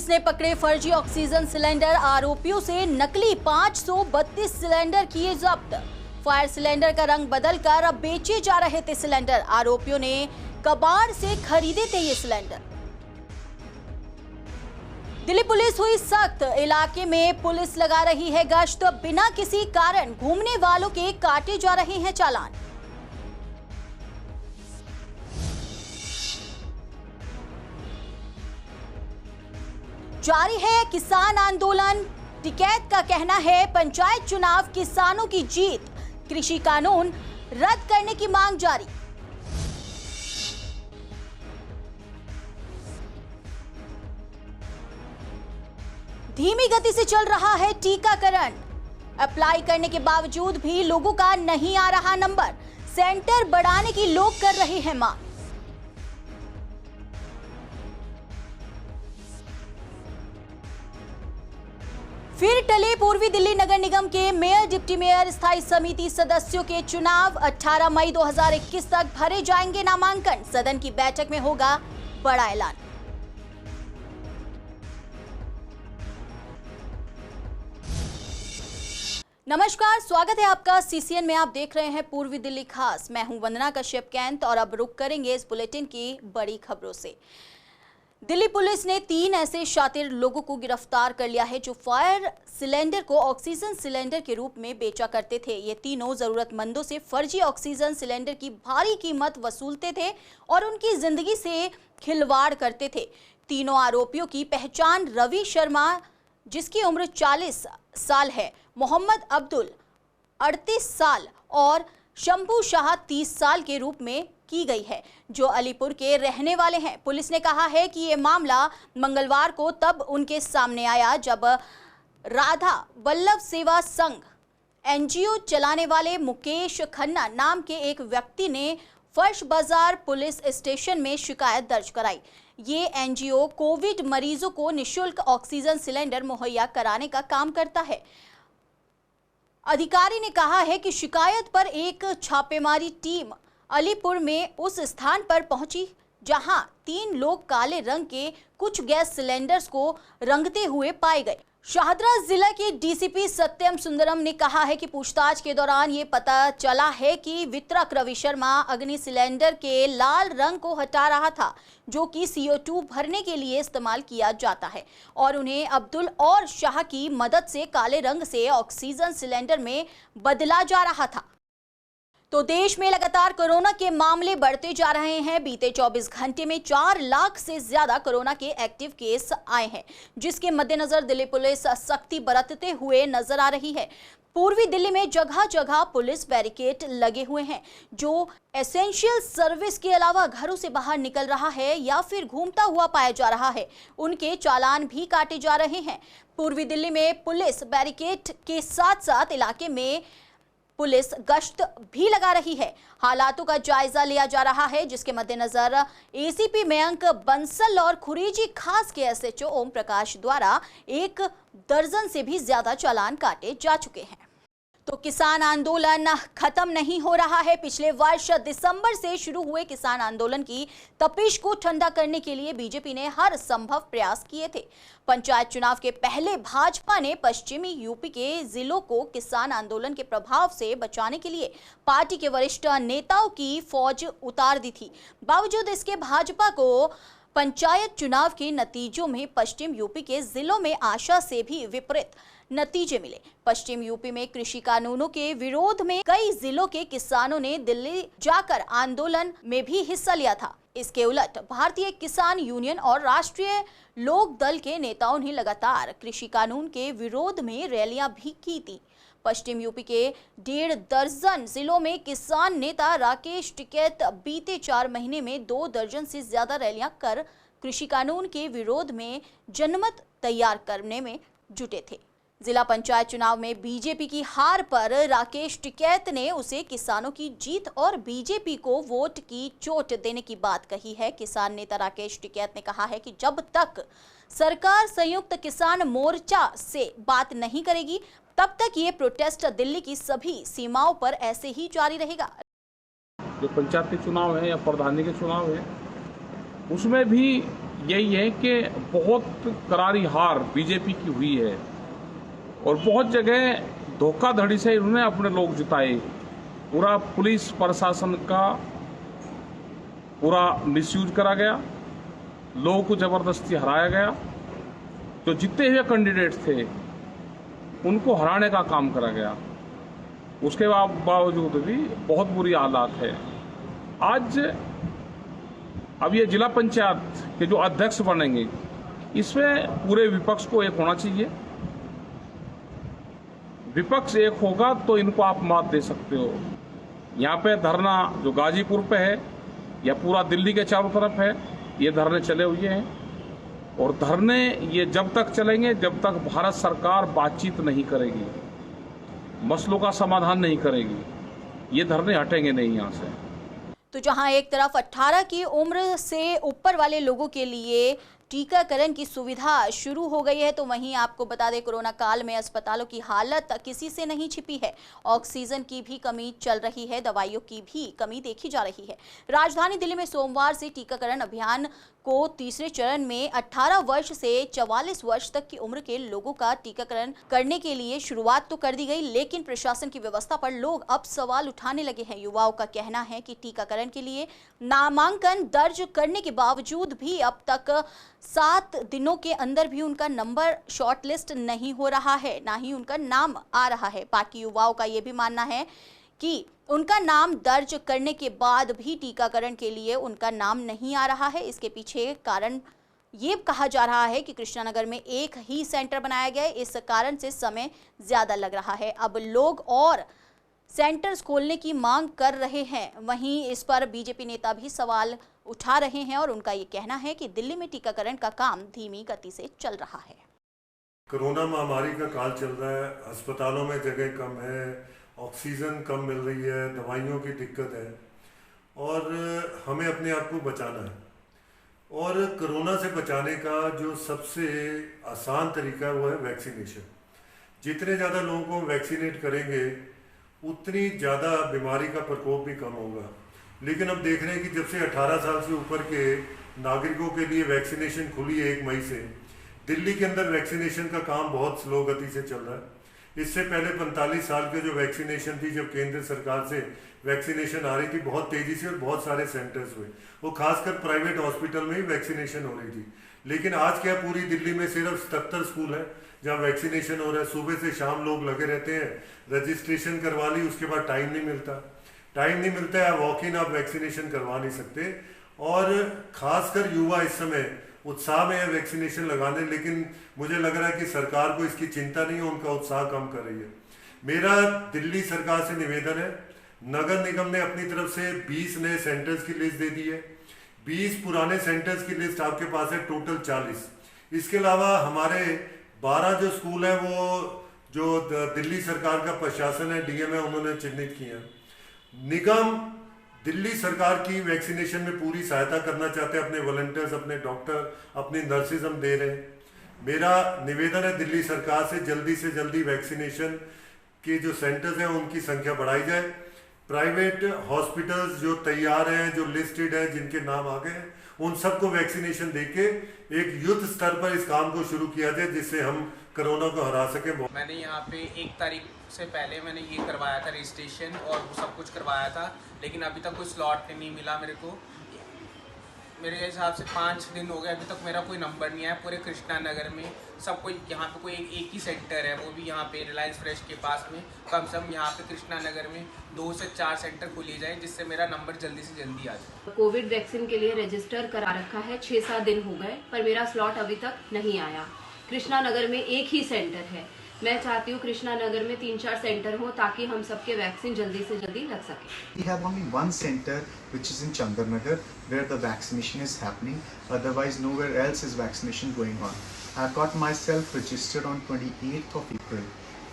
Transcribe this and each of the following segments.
Police ने पकड़े फर्जी ऑक्सीजन सिलेंडर, आरोपियों से नकली 532 सिलेंडर किए जब्त। फायर सिलेंडर का रंग बदलकर अब बेचे जा रहे थे सिलेंडर। आरोपियों ने कबाड़ से खरीदे थे ये सिलेंडर। दिल्ली पुलिस हुई सख्त, इलाके में पुलिस लगा रही है गश्त। बिना किसी कारण घूमने वालों के काटे जा रहे हैं चालान। जारी है किसान आंदोलन। टिकैत का कहना है पंचायत चुनाव किसानों की जीत, कृषि कानून रद्द करने की मांग जारी। धीमी गति से चल रहा है टीकाकरण। अप्लाई करने के बावजूद भी लोगों का नहीं आ रहा नंबर। सेंटर बढ़ाने की लोग कर रहे हैं मांग। फिर टले पूर्वी दिल्ली नगर निगम के मेयर, डिप्टी मेयर, स्थायी समिति सदस्यों के चुनाव। 18 मई 2021 तक भरे जाएंगे नामांकन। सदन की बैठक में होगा बड़ा ऐलान। नमस्कार, स्वागत है आपका सीसीएन में। आप देख रहे हैं पूर्वी दिल्ली खास। मैं हूं वंदना कश्यप कैंत और अब रुक करेंगे इस बुलेटिन की बड़ी खबरों से। दिल्ली पुलिस ने 3 ऐसे शातिर लोगों को गिरफ्तार कर लिया है जो फायर सिलेंडर को ऑक्सीजन सिलेंडर के रूप में बेचा करते थे। ये तीनों जरूरतमंदों से फर्जी ऑक्सीजन सिलेंडर की भारी कीमत वसूलते थे और उनकी जिंदगी से खिलवाड़ करते थे। तीनों आरोपियों की पहचान रवि शर्मा, जिसकी उम्र 40 साल है, मोहम्मद अब्दुल 38 साल और शंभू शाह 30 साल के रूप में की गई है, जो अलीपुर के रहने वाले हैं। पुलिस ने कहा है कि ये मामला मंगलवार को तब उनके सामने आया जब राधा वल्लभ सेवा संघ एनजीओ चलाने वाले मुकेश खन्ना नाम के एक व्यक्ति ने फर्श बाजार पुलिस स्टेशन में शिकायत दर्ज कराई। ये एनजीओ कोविड मरीजों को निःशुल्क ऑक्सीजन सिलेंडर मुहैया कराने का काम करता है। अधिकारी ने कहा है कि शिकायत पर एक छापेमारी टीम अलीपुर में उस स्थान पर पहुंची जहां 3 लोग काले रंग के कुछ गैस सिलेंडर्स को रंगते हुए पाए गए। शाहदरा जिला के डीसीपी सत्यम सुंदरम ने कहा है कि पूछताछ के दौरान ये पता चला है कि वितरक रवि शर्मा अग्नि सिलेंडर के लाल रंग को हटा रहा था, जो कि CO2 भरने के लिए इस्तेमाल किया जाता है, और उन्हें अब्दुल और शाह की मदद से काले रंग से ऑक्सीजन सिलेंडर में बदला जा रहा था। तो देश में लगातार कोरोना के मामले बढ़ते जा रहे हैं। बीते 24 घंटे में 4 लाख से ज्यादा कोरोना के एक्टिव केस आए हैं, जिसके मद्देनजर दिल्ली पुलिस सख्ती बरतते हुए नजर आ रही है। पूर्वी दिल्ली में जगह जगह पुलिस बैरिकेड लगे हुए हैं। जो एसेंशियल सर्विस के अलावा घरों से बाहर निकल रहा है या फिर घूमता हुआ पाया जा रहा है, उनके चालान भी काटे जा रहे हैं। पूर्वी दिल्ली में पुलिस बैरिकेड के साथ साथ इलाके में पुलिस गश्त भी लगा रही है। हालातों का जायजा लिया जा रहा है, जिसके मद्देनजर एसीपी मयंक बंसल और खुरेजी खास के एसएचओ ओम प्रकाश द्वारा 1 दर्जन से भी ज्यादा चालान काटे जा चुके हैं। तो किसान आंदोलन खत्म नहीं हो रहा है। पिछले वर्ष दिसंबर से शुरू हुए किसान आंदोलन की तपिश को ठंडा करने के लिए बीजेपी ने हर संभव प्रयास किए थे। पंचायत चुनाव के पहले भाजपा ने पश्चिमी यूपी के जिलों को किसान आंदोलन के प्रभाव से बचाने के लिए पार्टी के वरिष्ठ नेताओं की फौज उतार दी थी। बावजूद इसके भाजपा को पंचायत चुनाव के नतीजों में पश्चिम यूपी के जिलों में आशा से भी विपरीत नतीजे मिले। पश्चिम यूपी में कृषि कानूनों के विरोध में कई जिलों के किसानों ने दिल्ली जाकर आंदोलन में भी हिस्सा लिया था। इसके उलट भारतीय किसान यूनियन और राष्ट्रीय लोक दल के नेताओं ने लगातार कृषि कानून के विरोध में रैलियां भी की थी। पश्चिम यूपी के 1.5 दर्जन जिलों में किसान नेता राकेश टिकैत बीते 4 महीने में 2 दर्जन से ज्यादा रैलियां कर कृषि कानून के विरोध में जनमत तैयार करने में जुटे थे। जिला पंचायत चुनाव में बीजेपी की हार पर राकेश टिकैत ने उसे किसानों की जीत और बीजेपी को वोट की चोट देने की बात कही है। किसान नेता राकेश टिकैत ने कहा है कि जब तक सरकार संयुक्त किसान मोर्चा से बात नहीं करेगी, तब तक ये प्रोटेस्ट दिल्ली की सभी सीमाओं पर ऐसे ही जारी रहेगा। जो पंचायत के चुनाव है या प्रधानी के चुनाव है, उसमें भी यही है कि बहुत करारी हार बीजेपी की हुई है और बहुत जगह धोखाधड़ी से इन्होंने अपने लोग जिताए। पूरा पुलिस प्रशासन का पूरा मिसयूज करा गया, लोगों को जबरदस्ती हराया गया। जो जीते हुए कैंडिडेट थे उनको हराने का काम करा गया। उसके बावजूद भी बहुत बुरी हालात है। आज अब ये जिला पंचायत के जो अध्यक्ष बनेंगे, इसमें पूरे विपक्ष को एक होना चाहिए। विपक्ष एक होगा तो इनको आप मात दे सकते हो। यहाँ पे धरना जो गाजीपुर पे है या पूरा दिल्ली के चारों तरफ है, ये धरने चले हुए हैं और धरने ये जब तक चलेंगे जब तक भारत सरकार बातचीत नहीं करेगी, मसलों का समाधान नहीं करेगी, ये धरने हटेंगे नहीं यहाँ से। तो जहां एक तरफ 18 की उम्र से ऊपर वाले लोगों के लिए टीकाकरण की सुविधा शुरू हो गई है, तो वहीं आपको बता दें कोरोना काल में अस्पतालों की हालत किसी से नहीं छिपी है। ऑक्सीजन की भी कमी चल रही है, दवाइयों की भी कमी देखी जा रही है। राजधानी दिल्ली में सोमवार से टीकाकरण अभियान को तीसरे चरण में 18 वर्ष से 44 वर्ष तक की उम्र के लोगों का टीकाकरण करने के लिए शुरुआत तो कर दी गई, लेकिन प्रशासन की व्यवस्था पर लोग अब सवाल उठाने लगे हैं। युवाओं का कहना है कि टीकाकरण के लिए नामांकन दर्ज करने के बावजूद भी अब तक 7 दिनों के अंदर भी उनका नंबर शॉर्टलिस्ट नहीं हो रहा है, ना ही उनका नाम आ रहा है। बाकी युवाओं का यह भी मानना है कि उनका नाम दर्ज करने के बाद भी टीकाकरण के लिए उनका नाम नहीं आ रहा है। इसके पीछे कारण ये कहा जा रहा है कि कृष्णानगर में एक ही सेंटर बनाया गया है, इस कारण से समय ज्यादा लग रहा है। अब लोग और सेंटर्स खोलने की मांग कर रहे हैं। वहीं इस पर बीजेपी नेता भी सवाल उठा रहे हैं और उनका ये कहना है कि दिल्ली में टीकाकरण का काम धीमी गति से चल रहा है। कोरोना महामारी का काल चल रहा है, अस्पतालों में जगह कम है, ऑक्सीजन कम मिल रही है, दवाइयों की दिक्कत है और हमें अपने आप को बचाना है। और कोरोना से बचाने का जो सबसे आसान तरीका है वो है वैक्सीनेशन। जितने ज़्यादा लोगों को वैक्सीनेट करेंगे उतनी ज़्यादा बीमारी का प्रकोप भी कम होगा। लेकिन अब देख रहे हैं कि जब से 18 साल से ऊपर के नागरिकों के लिए वैक्सीनेशन खुली है 1 मई से, दिल्ली के अंदर वैक्सीनेशन का काम बहुत स्लो गति से चल रहा है। इससे पहले 45 साल के जो वैक्सीनेशन थी, जब केंद्र सरकार से वैक्सीनेशन आ रही थी, बहुत तेजी से और बहुत सारे सेंटर्स हुए, वो खासकर प्राइवेट हॉस्पिटल में ही वैक्सीनेशन हो रही थी। लेकिन आज क्या पूरी दिल्ली में सिर्फ 77 स्कूल है जहाँ वैक्सीनेशन हो रहा है। सुबह से शाम लोग लगे रहते हैं, रजिस्ट्रेशन करवा ली, उसके बाद टाइम नहीं मिलता है, वॉक इन आप वैक्सीनेशन करवा नहीं सकते। और खासकर युवा इस समय उत्साह में है वैक्सीनेशन लगाने, लेकिन मुझे लग रहा है कि सरकार को इसकी चिंता नहीं है, उनका उत्साह कम कर रही है। मेरा दिल्ली सरकार से निवेदन है, नगर निगम ने अपनी तरफ से 20 नए सेंटर्स की लिस्ट दे दी है, 20 पुराने सेंटर्स की लिस्ट आपके पास है, टोटल 40। इसके अलावा हमारे 12 जो स्कूल हैं वो जो दिल्ली सरकार का प्रशासन है, डीएम है, उन्होंने चिन्हित किए हैं। निगम दिल्ली सरकार की वैक्सीनेशन में पूरी सहायता करना चाहते हैं, अपने वॉलंटियर्स, अपने डॉक्टर, अपनी नर्सेज हम दे रहे हैं। मेरा निवेदन है दिल्ली सरकार से जल्दी वैक्सीनेशन के जो सेंटर्स हैं उनकी संख्या बढ़ाई जाए। प्राइवेट हॉस्पिटल्स जो तैयार हैं, जो लिस्टेड हैं, जिनके नाम आ गए हैं, उन सबको वैक्सीनेशन देके एक युद्ध स्तर पर इस काम को शुरू किया जाए, जिससे हम कोरोना को हरा सके। मैंने यहाँ पे 1 तारीख से पहले मैंने ये करवाया था रजिस्ट्रेशन और सब कुछ करवाया था, लेकिन अभी तक कोई स्लॉट नहीं मिला मेरे को। मेरे हिसाब से 5 दिन हो गए, अभी तक मेरा कोई नंबर नहीं आया। पूरे कृष्णा नगर में सब कोई यहाँ पे कोई एक ही सेंटर है, वो भी यहाँ पे रिलायंस फ्रेश के पास में। कम से कम यहाँ पे कृष्णा नगर में 2 से 4 सेंटर खोले जाए, जिससे मेरा नंबर जल्दी से जल्दी आ जाए। कोविड वैक्सीन के लिए रजिस्टर करा रखा है, 6-7 दिन हो गए, पर मेरा स्लॉट अभी तक नहीं आया। कृष्णा नगर में एक ही सेंटर है, मैं चाहती हूँ कृष्णा नगर में 3-4 सेंटर हो ताकि हम सबके वैक्सीन जल्दी से जल्दी लग सके। We have only one center which is in Chandarnagar where the vaccination is happening. Otherwise, nowhere else is vaccination going on. I got myself registered on 28th of April.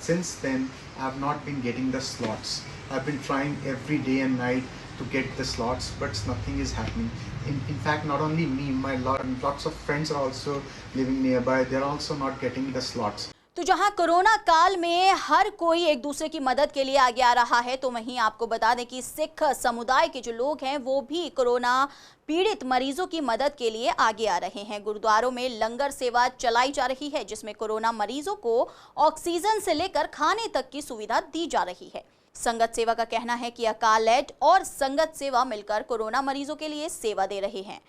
Since then, I have not been getting the slots. I've been trying every day and night to get the slots, but nothing is happening. In fact, not only me, lots of friends are also living nearby. They're also not getting the slots. तो जहां corona काल में हर कोई एक दूसरे की मदद के लिए आगे आ रहा है, तो वहीं आपको बता दें कि सिख समुदाय के जो लोग हैं वो भी कोरोना पीड़ित मरीजों की मदद के लिए आगे आ रहे हैं। गुरुद्वारों में लंगर सेवा चलाई जा रही है, जिसमें कोरोना मरीजों को ऑक्सीजन से लेकर खाने तक की सुविधा दी जा रही है। संगत सेवा का कहना है कि अकाल एड और संगत सेवा मिलकर कोरोना मरीजों के लिए सेवा दे रहे हैं,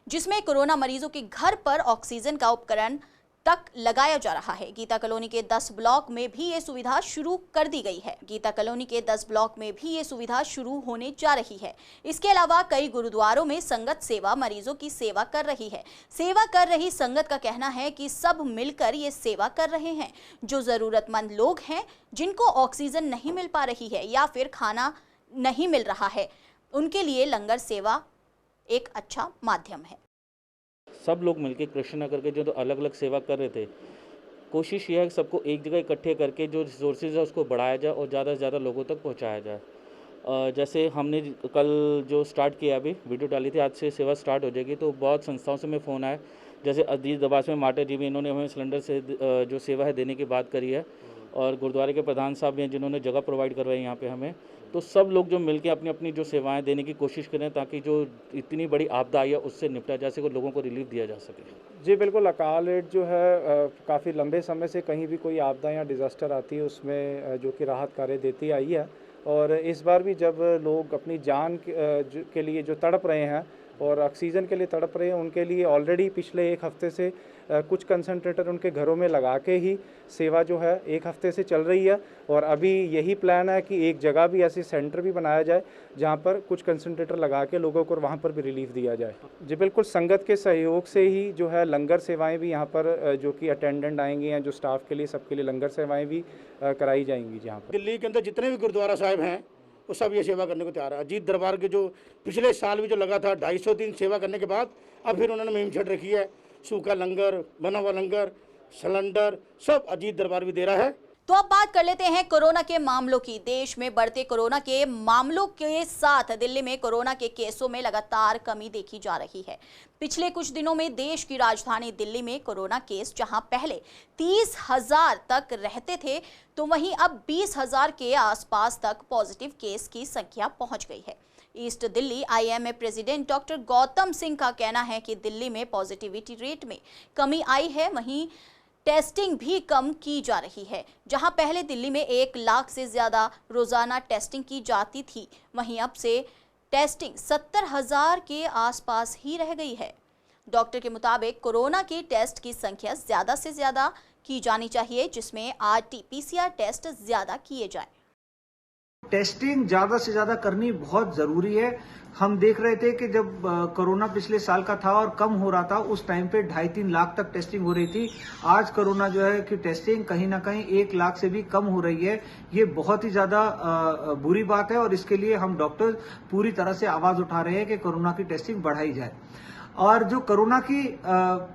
जिसमें कोरोना मरीजों के घर पर ऑक्सीजन का उपकरण तक लगाया जा रहा है। गीता कॉलोनी के 10 ब्लॉक में भी ये सुविधा शुरू कर दी गई है। गीता कॉलोनी के 10 ब्लॉक में भी ये सुविधा शुरू होने जा रही है। इसके अलावा कई गुरुद्वारों में संगत सेवा मरीजों की सेवा कर रही है। सेवा कर रही संगत का कहना है कि सब मिलकर ये सेवा कर रहे हैं। जो जरूरतमंद लोग हैं, जिनको ऑक्सीजन नहीं मिल पा रही है या फिर खाना नहीं मिल रहा है, उनके लिए लंगर सेवा एक अच्छा माध्यम है। सब लोग मिलके कृष्ण नगर के जो अलग अलग सेवा कर रहे थे, कोशिश यह है कि सबको एक जगह इकट्ठे करके जो रिसोर्सेज है उसको बढ़ाया जाए और ज़्यादा से ज़्यादा लोगों तक पहुंचाया जाए। जैसे हमने कल जो स्टार्ट किया, अभी वीडियो डाली थी, आज से सेवा स्टार्ट हो जाएगी। तो बहुत संस्थाओं से मैं फ़ोन आया, जैसे अजीत दबास में माटा जी भी, इन्होंने हमें सिलेंडर से जो सेवा है देने की बात करी है, और गुरुद्वारे के प्रधान साहब भी हैं जिन्होंने जगह प्रोवाइड करवाई यहाँ पे हमें। तो सब लोग जो मिलके अपनी अपनी जो सेवाएं देने की कोशिश करें, ताकि जो इतनी बड़ी आपदा आई है उससे निपटा जा सके, लोगों को रिलीफ दिया जा सके। जी बिल्कुल, अकाल एड जो है काफ़ी लंबे समय से कहीं भी कोई आपदा या डिज़ास्टर आती है उसमें जो कि राहत कार्य देती आई है। और इस बार भी जब लोग अपनी जान के लिए जो तड़प रहे हैं और ऑक्सीजन के लिए तड़प रहे हैं, उनके लिए ऑलरेडी पिछले एक हफ्ते से कुछ कंसंट्रेटर उनके घरों में लगा के ही सेवा जो है एक हफ्ते से चल रही है। और अभी यही प्लान है कि एक जगह भी ऐसी सेंटर भी बनाया जाए जहां पर कुछ कंसंट्रेटर लगा के लोगों को वहां पर भी रिलीफ दिया जाए। जी बिल्कुल, संगत के सहयोग से ही जो है लंगर सेवाएं भी यहाँ पर जो कि अटेंडेंट आएंगे या जो स्टाफ के लिए सबके लिए लंगर सेवाएँ भी कराई जाएंगी। जहाँ पर दिल्ली के अंदर जितने भी गुरुद्वारा साहिब हैं वो सब ये सेवा करने को तैयार है। अजीत दरबार के जो पिछले साल भी जो लगा था 250 दिन सेवा करने के बाद, अब फिर उन्होंने मुहिम छड़ रखी है। सूखा लंगर, बना हुआ लंगर, सिलेंडर सब अजीत दरबार भी दे रहा है। तो अब बात कर लेते हैं कोरोना के मामलों की। देश में बढ़ते कोरोना के मामलों के साथ दिल्ली में कोरोना के केसों में लगातार कमी देखी जा रही है। पिछले कुछ दिनों में देश की राजधानी दिल्ली में कोरोना केस जहां पहले 30,000 तक रहते थे, तो वहीं अब 20,000 के आसपास तक पॉजिटिव केस की संख्या पहुंच गई है। East Delhi IMA president doctor Gautam Singh का कहना है कि दिल्ली में पॉजिटिविटी रेट में कमी आई है। वहीं टेस्टिंग भी कम की जा रही है। जहां पहले दिल्ली में 1 लाख से ज्यादा रोजाना टेस्टिंग की जाती थी, वहीं अब से टेस्टिंग 70,000 के आसपास ही रह गई है। डॉक्टर के मुताबिक कोरोना के टेस्ट की संख्या ज्यादा से ज्यादा की जानी चाहिए, जिसमें RT-PCR टेस्ट ज्यादा किए जाए। टेस्टिंग ज़्यादा से ज़्यादा करनी बहुत ज़रूरी है। हम देख रहे थे कि जब कोरोना पिछले साल का था और कम हो रहा था, उस टाइम पे 2.5-3 लाख तक टेस्टिंग हो रही थी। आज कोरोना जो है कि टेस्टिंग कहीं ना कहीं 1 लाख से भी कम हो रही है। ये बहुत ही ज़्यादा बुरी बात है और इसके लिए हम डॉक्टर पूरी तरह से आवाज़ उठा रहे हैं कि कोरोना की टेस्टिंग बढ़ाई जाए। और जो कोरोना की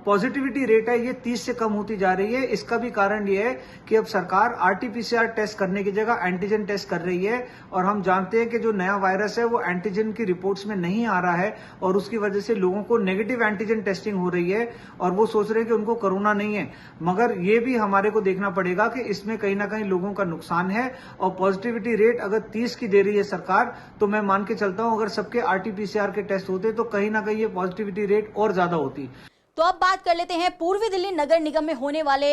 पॉजिटिविटी रेट है ये 30 से कम होती जा रही है। इसका भी कारण ये है कि अब सरकार RT-PCR टेस्ट करने की जगह एंटीजन टेस्ट कर रही है। और हम जानते हैं कि जो नया वायरस है वो एंटीजन की रिपोर्ट्स में नहीं आ रहा है और उसकी वजह से लोगों को नेगेटिव एंटीजन टेस्टिंग हो रही है और वो सोच रहे हैं कि उनको कोरोना नहीं है। मगर ये भी हमारे को देखना पड़ेगा कि इसमें कहीं ना कहीं लोगों का नुकसान है। और पॉजिटिविटी रेट अगर 30 की दे रही है सरकार, तो मैं मान के चलता हूं अगर सबके RT-PCR के टेस्ट होते तो कहीं ना कहीं ये पॉजिटिविटी और ज्यादा होती। तो अब बात कर लेते हैं पूर्वी दिल्ली नगर निगम में होने वाले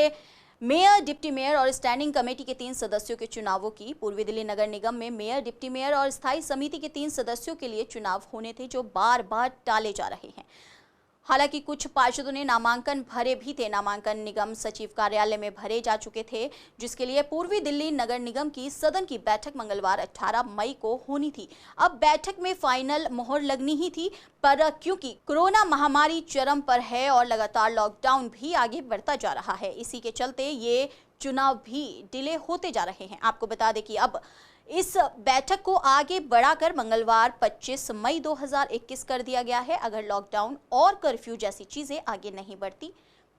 मेयर, डिप्टी मेयर और स्टैंडिंग कमेटी के 3 सदस्यों के चुनावों की। पूर्वी दिल्ली नगर निगम में मेयर, डिप्टी मेयर और स्थायी समिति के 3 सदस्यों के लिए चुनाव होने थे, जो बार बार टाले जा रहे हैं। हालांकि कुछ पार्षदों ने नामांकन भरे भी थे। नामांकन निगम सचिव कार्यालय में भरे जा चुके थे, जिसके लिए पूर्वी दिल्ली नगर निगम की सदन की बैठक मंगलवार 18 मई को होनी थी। अब बैठक में फाइनल मोहर लगनी ही थी, पर क्योंकि कोरोना महामारी चरम पर है और लगातार लॉकडाउन भी आगे बढ़ता जा रहा है, इसी के चलते ये चुनाव भी डिले होते जा रहे हैं। आपको बता दें कि अब इस बैठक को आगे बढ़ाकर मंगलवार 25 मई 2021 कर दिया गया है। अगर लॉकडाउन और कर्फ्यू जैसी चीजें आगे नहीं बढ़ती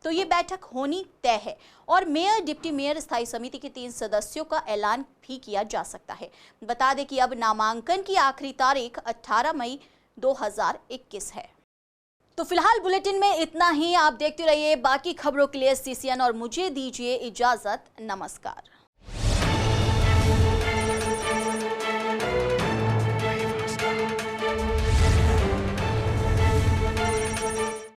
तो ये बैठक होनी तय है और मेयर, डिप्टी मेयर, स्थायी समिति के 3 सदस्यों का ऐलान भी किया जा सकता है। बता दें कि अब नामांकन की आखिरी तारीख 18 मई 2021 है। तो फिलहाल बुलेटिन में इतना ही। आप देखते रहिए बाकी खबरों के लिए CCN और मुझे दीजिए इजाजत। नमस्कार।